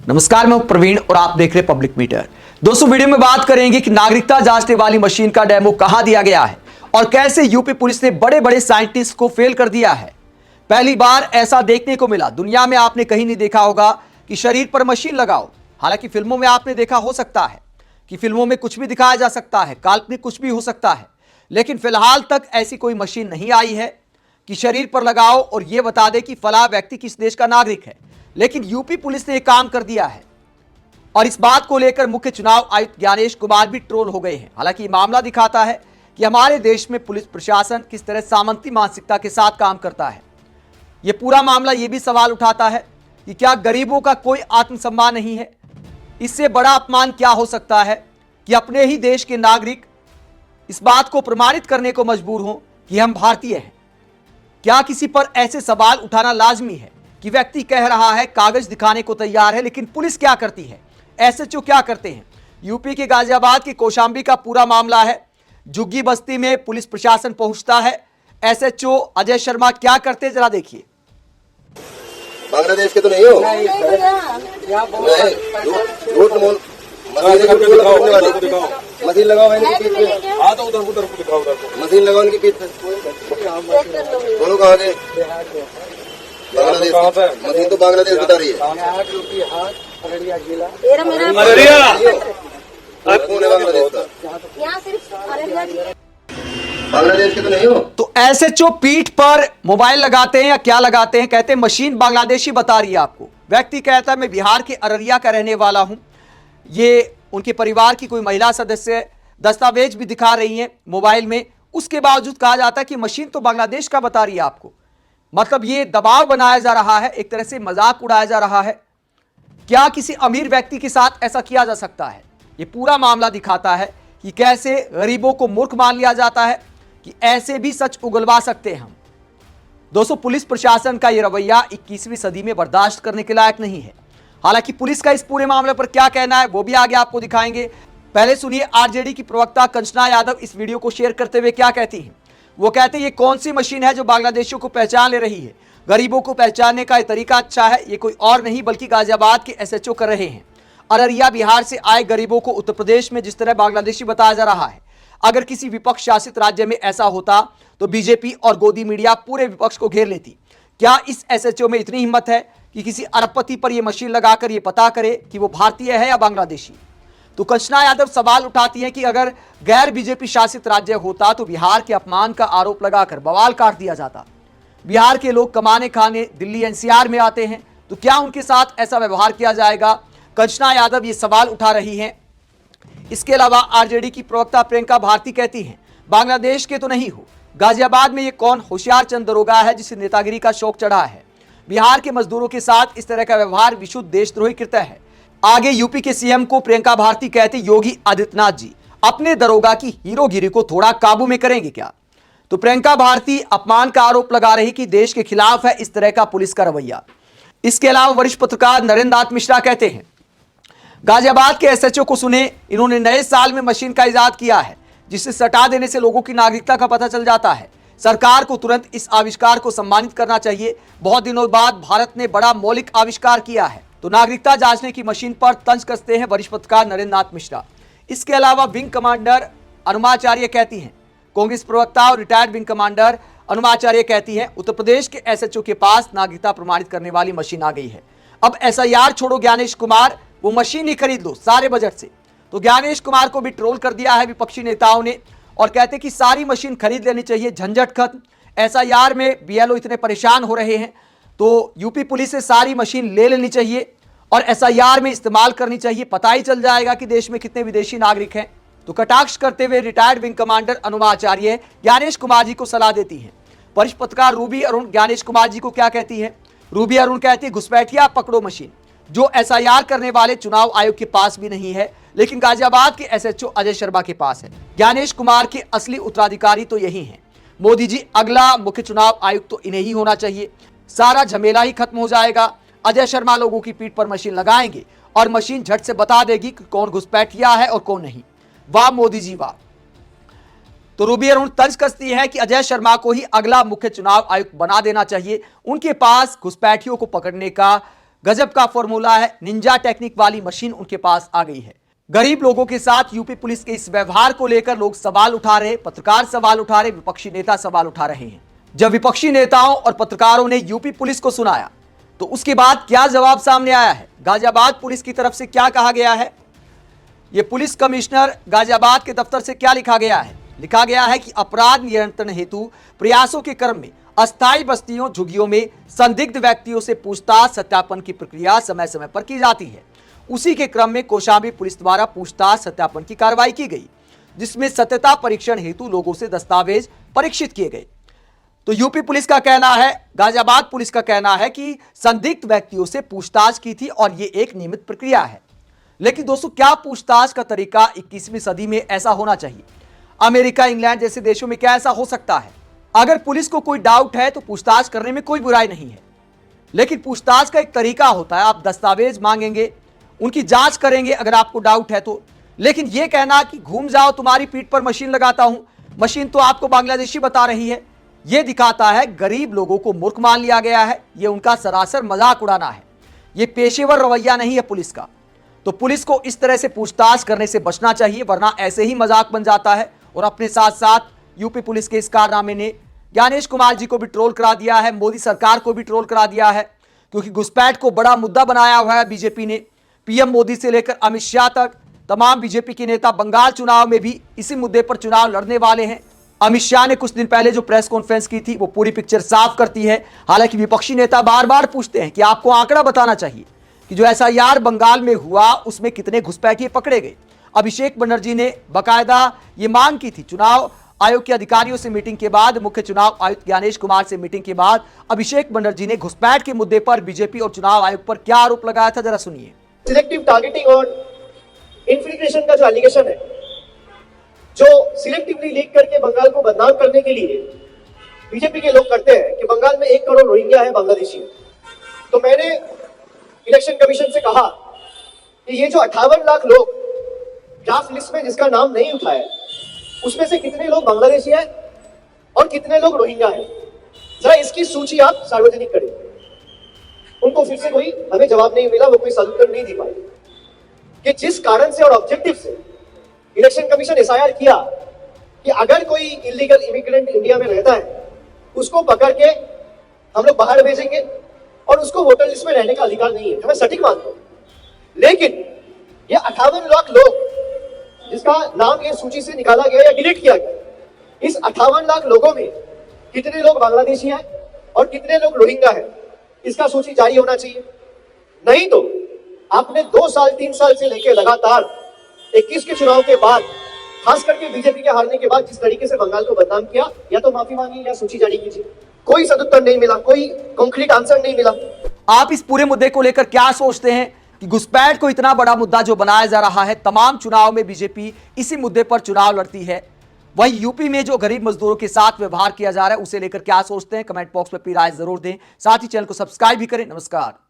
नमस्कार, मैं प्रवीण और आप देख रहे हैं पब्लिक मीटर। दोस्तों, वीडियो में बात करेंगे कि नागरिकता जांचने वाली मशीन का डेमो कहां दिया गया है और कैसे यूपी पुलिस ने बड़े बड़े साइंटिस्ट को फेल कर दिया है। पहली बार ऐसा देखने को मिला। दुनिया में आपने कहीं नहीं देखा होगा कि शरीर पर मशीन लगाओ। हालांकि फिल्मों में आपने देखा हो सकता है कि फिल्मों में कुछ भी दिखाया जा सकता है, काल्पनिक कुछ भी हो सकता है, लेकिन फिलहाल तक ऐसी कोई मशीन नहीं आई है कि शरीर पर लगाओ और यह बता दे कि फलां व्यक्ति किस देश का नागरिक है। लेकिन यूपी पुलिस ने यह काम कर दिया है और इस बात को लेकर मुख्य चुनाव आयुक्त ज्ञानेश कुमार भी ट्रोल हो गए हैं। हालांकि ये मामला दिखाता है कि हमारे देश में पुलिस प्रशासन किस तरह सामंती मानसिकता के साथ काम करता है। यह पूरा मामला यह भी सवाल उठाता है कि क्या गरीबों का कोई आत्मसम्मान नहीं है? इससे बड़ा अपमान क्या हो सकता है कि अपने ही देश के नागरिक इस बात को प्रमाणित करने को मजबूर हों कि हम भारतीय हैं। क्या किसी पर ऐसे सवाल उठाना लाजमी है कि व्यक्ति कह रहा है, कागज दिखाने को तैयार है, लेकिन पुलिस क्या करती है, एसएचओ क्या करते हैं? यूपी के गाजियाबाद के कौशाम्बी का पूरा मामला है। झुग्गी बस्ती में पुलिस प्रशासन पहुंचता है, एसएचओ अजय शर्मा क्या करते हैं, जरा देखिए। बांग्लादेश के तो नहीं हो? नहीं, झूठ मशीन लगाओ मशीन लगाओ उनकी पीठ पे। बोलो कहाँ गए? बांग्लादेश मशीन तो बांग्लादेश बता रही है। बांग्लादेश के तो नहीं हो? तो एसएचओ पीठ पर मोबाइल लगाते हैं या क्या लगाते हैं? कहते हैं मशीन बांग्लादेशी बता रही है आपको। व्यक्ति कहता है मैं बिहार के अररिया का रहने वाला हूं। ये उनके परिवार की कोई महिला सदस्य दस्तावेज भी दिखा रही है मोबाइल में, उसके बावजूद कहा जाता है कि मशीन तो बांग्लादेश का बता रही है आपको। मतलब ये दबाव बनाया जा रहा है, एक तरह से मजाक उड़ाया जा रहा है। क्या किसी अमीर व्यक्ति के साथ ऐसा किया जा सकता है? ये पूरा मामला दिखाता है कि कैसे गरीबों को मूर्ख मान लिया जाता है कि ऐसे भी सच उगलवा सकते हैं हम। दोस्तों, पुलिस प्रशासन का यह रवैया 21वीं सदी में बर्दाश्त करने के लायक नहीं है। हालांकि पुलिस का इस पूरे मामले पर क्या कहना है वो भी आगे आपको दिखाएंगे। पहले सुनिए आरजेडी की प्रवक्ता कंचना यादव इस वीडियो को शेयर करते हुए क्या कहती हैं। वो कहते हैं ये कौन सी मशीन है जो बांग्लादेशियों को पहचान ले रही है? गरीबों को पहचानने का तरीका अच्छा है, ये कोई और नहीं बल्कि गाजियाबाद के एसएचओ कर रहे हैं। अररिया बिहार से आए गरीबों को उत्तर प्रदेश में जिस तरह बांग्लादेशी बताया जा रहा है, अगर किसी विपक्ष शासित राज्य में ऐसा होता तो बीजेपी और गोदी मीडिया पूरे विपक्ष को घेर लेती। क्या इस एसएचओ में इतनी हिम्मत है कि किसी अरबपति पर यह मशीन लगाकर यह पता करे कि वो भारतीय है या बांग्लादेशी? तो कंचना यादव सवाल उठाती हैं कि अगर गैर बीजेपी शासित राज्य होता तो बिहार के अपमान का आरोप लगाकर बवाल काट दिया जाता। बिहार के लोग कमाने खाने दिल्ली एनसीआर में आते हैं, तो क्या उनके साथ ऐसा व्यवहार किया जाएगा? कंचना यादव ये सवाल उठा रही हैं। इसके अलावा आरजेडी की प्रवक्ता प्रियंका भारती कहती हैं बांग्लादेश के तो नहीं हो। गाजियाबाद में ये कौन होशियार चंद दरोगा है जिसे नेतागिरी का शौक चढ़ा है? बिहार के मजदूरों के साथ इस तरह का व्यवहार विशुद्ध देशद्रोही कृत्य है। आगे यूपी के सीएम को प्रियंका भारती कहती योगी आदित्यनाथ जी अपने दरोगा की हीरोगिरी को थोड़ा काबू में करेंगे क्या? तो प्रियंका भारती अपमान का आरोप लगा रही कि देश के खिलाफ है इस तरह का पुलिस का रवैया। इसके अलावा वरिष्ठ पत्रकार नरेंद्र नाथ मिश्रा कहते हैं गाजियाबाद के एसएचओ को सुने, इन्होंने नए साल में मशीन का इजाद किया है जिसे सटा देने से लोगों की नागरिकता का पता चल जाता है। सरकार को तुरंत इस आविष्कार को सम्मानित करना चाहिए। बहुत दिनों बाद भारत ने बड़ा मौलिक आविष्कार किया है। तो नागरिकता जांचने की मशीन पर तंज कसते हैं वरिष्ठ पत्रकार नरेंद्र नाथ मिश्रा। इसके अलावा विंग कमांडर अनुमाचार्य कहती हैं, कांग्रेस प्रवक्ता और रिटायर्ड विंग कमांडर अनुमाचार्य कहती हैं उत्तर प्रदेश के एसएचओ के पास नागरिकता प्रमाणित करने वाली मशीन आ गई है। अब एसआईआर छोड़ो ज्ञानेश कुमार, वो मशीन ही खरीद लो सारे बजट से। तो ज्ञानेश कुमार को भी ट्रोल कर दिया है विपक्षी नेताओं ने और कहते कि सारी मशीन खरीद लेनी चाहिए, झंझट खत्म। एसआईआर में बीएलओ इतने परेशान हो रहे हैं तो यूपी पुलिस से सारी मशीन ले लेनी चाहिए और एसआईआर में इस्तेमाल करनी चाहिए। पता ही चल जाएगा कि देश में कितने विदेशी नागरिक हैं। तो कटाक्ष करते हुए retired wing commander Anumacharya Gyanesh Kumar ji को सलाह देती हैं। वरिष्ठ पत्रकार रूबी अरुण ज्ञानेश कुमार जी को क्या कहती है? रूबी अरुण कहती है घुसपैठिया पकड़ो मशीन जो एसआईआर करने वाले चुनाव आयोग के पास भी नहीं है, लेकिन गाजियाबाद के एसएचओ अजय शर्मा के पास है। ज्ञानेश कुमार के असली उत्तराधिकारी तो यही हैं। मोदी जी अगला मुख्य चुनाव आयुक्त तो इन्हें ही होना चाहिए। सारा झमेला ही खत्म हो जाएगा। अजय शर्मा लोगों की पीठ पर मशीन लगाएंगे और मशीन झट से बता देगी कि कौन घुसपैठिया है और कौन नहीं। वाह मोदी जी वाह। तो रूबी अरुण तंज कसती है कि अजय शर्मा को ही अगला मुख्य चुनाव आयुक्त बना देना चाहिए। उनके पास घुसपैठियों को पकड़ने का गजब का फॉर्मूला है, निंजा टेक्निक वाली मशीन उनके पास आ गई है। गरीब लोगों के साथ यूपी पुलिस के इस व्यवहार को लेकर लोग सवाल उठा रहे, पत्रकार सवाल उठा रहे, विपक्षी नेता सवाल उठा रहे हैं। जब विपक्षी नेताओं और पत्रकारों ने यूपी पुलिस को सुनाया तो उसके बाद क्या जवाब सामने आया है, गाजियाबाद पुलिस की तरफ से क्या कहा गया है, यह पुलिस कमिश्नर गाजियाबाद के दफ्तर से क्या लिखा गया है। लिखा गया है कि अपराध नियंत्रण हेतु प्रयासों के क्रम में अस्थायी बस्तियों झुग्गियों में संदिग्ध व्यक्तियों से पूछताछ सत्यापन की प्रक्रिया समय समय पर की जाती है। उसी के क्रम में कौशाम्बी पुलिस द्वारा पूछताछ सत्यापन की कार्रवाई की गई, जिसमें सत्यता परीक्षण हेतु लोगों से दस्तावेज परीक्षित किए गए। तो यूपी पुलिस का कहना है, गाजियाबाद पुलिस का कहना है कि संदिग्ध व्यक्तियों से पूछताछ की थी और यह एक नियमित प्रक्रिया है। लेकिन दोस्तों, क्या पूछताछ का तरीका 21वीं सदी में ऐसा होना चाहिए? अमेरिका, इंग्लैंड जैसे देशों में क्या ऐसा हो सकता है? अगर पुलिस को कोई डाउट है तो पूछताछ करने में कोई बुराई नहीं है, लेकिन पूछताछ का एक तरीका होता है। आप दस्तावेज मांगेंगे, उनकी जांच करेंगे अगर आपको डाउट है तो। लेकिन यह कहना कि घूम जाओ, तुम्हारी पीठ पर मशीन लगाता हूं, मशीन तो आपको बांग्लादेशी बता रही है, यह दिखाता है गरीब लोगों को मूर्ख मान लिया गया है। यह उनका सरासर मजाक उड़ाना है, यह पेशेवर रवैया नहीं है पुलिस का। तो पुलिस को इस तरह से पूछताछ करने से बचना चाहिए, वरना ऐसे ही मजाक बन जाता है। और अपने साथ साथ यूपी पुलिस के इस कारनामे ने ज्ञानेश कुमार जी को भी ट्रोल करा दिया है, मोदी सरकार को भी ट्रोल करा दिया है, क्योंकि घुसपैठ को बड़ा मुद्दा बनाया हुआ है बीजेपी ने। पीएम मोदी से लेकर अमित शाह तक तमाम बीजेपी के नेता बंगाल चुनाव में भी इसी मुद्दे पर चुनाव लड़ने वाले हैं। अमित शाह ने कुछ दिन पहले जो प्रेस कॉन्फ्रेंस की थी वो पूरी पिक्चर साफ करती है। हालांकि विपक्षी नेता बार बार पूछते हैं कि आपको आंकड़ा बताना चाहिए कि जो एसआईआर बंगाल में हुआ उसमें कितने घुसपैठिए पकड़े गए। अभिषेक बनर्जी ने बाकायदा ये मांग की थी। चुनाव आयोग के अधिकारियों से मीटिंग के बाद, मुख्य चुनाव आयुक्त ज्ञानेश कुमार से मीटिंग के बाद अभिषेक बनर्जी ने घुसपैठ के मुद्दे पर बीजेपी और चुनाव आयोग पर क्या आरोप लगाया था, जरा सुनिए। सिलेक्टिव टारगेटिंग और इन्फिल्ट्रेशन का जो एलिगेशन है, जो सिलेक्टिवली लीक करके बंगाल को बदनाम करने के लिए बीजेपी के लोग करते हैं कि बंगाल में 1 करोड़ रोहिंग्या है, बांग्लादेशी। तो मैंने इलेक्शन कमीशन से कहा कि ये जो 58 लाख लोग ड्राफ्ट लिस्ट में जिसका नाम नहीं उठाया, उसमें से कितने लोग बांग्लादेशी हैं और कितने लोग रोहिंग्या हैं, जरा इसकी सूची आप सार्वजनिक करें। उनको फिर से कोई हमें जवाब नहीं मिला, वो कोई सदुत्तर नहीं दे पाए कि जिस कारण से और ऑब्जेक्टिव से इलेक्शन कमीशन एसआईआर किया कि अगर कोई इलीगल इमिग्रेंट इंडिया में रहता है उसको पकड़ के हम लोग बाहर भेजेंगे और उसको वोटर लिस्ट में रहने का अधिकार नहीं है। मैं सटीक मानता हूं, लेकिन ये 58 लाख लोग जिसका नाम ये सूची से निकाला गया या डिलीट किया गया, इस 58 लाख लोगों में कितने लोग बांग्लादेशी हैं और कितने लोग रोहिंग्या हैं, इसका सूची जारी होना चाहिए। नहीं तो आपने 2 साल 3 साल से लेकर लगातार 21 के चुनाव के बाद, खास करके बीजेपी के हारने के बाद जिस तरीके से बंगाल को बदनाम किया, या तो माफी मांगी या सूची जारी कीजिए। कोई सदुत्तर नहीं मिला, कोई कॉन्क्रीट आंसर नहीं मिला। आप इस पूरे मुद्दे को लेकर क्या सोचते हैं कि घुसपैठ को इतना बड़ा मुद्दा जो बनाया जा रहा है, तमाम चुनाव में बीजेपी इसी मुद्दे पर चुनाव लड़ती है, वहीं यूपी में जो गरीब मजदूरों के साथ व्यवहार किया जा रहा है उसे लेकर क्या सोचते हैं? कमेंट बॉक्स में अपनी राय जरूर दें। साथ ही चैनल को सब्सक्राइब भी करें। नमस्कार।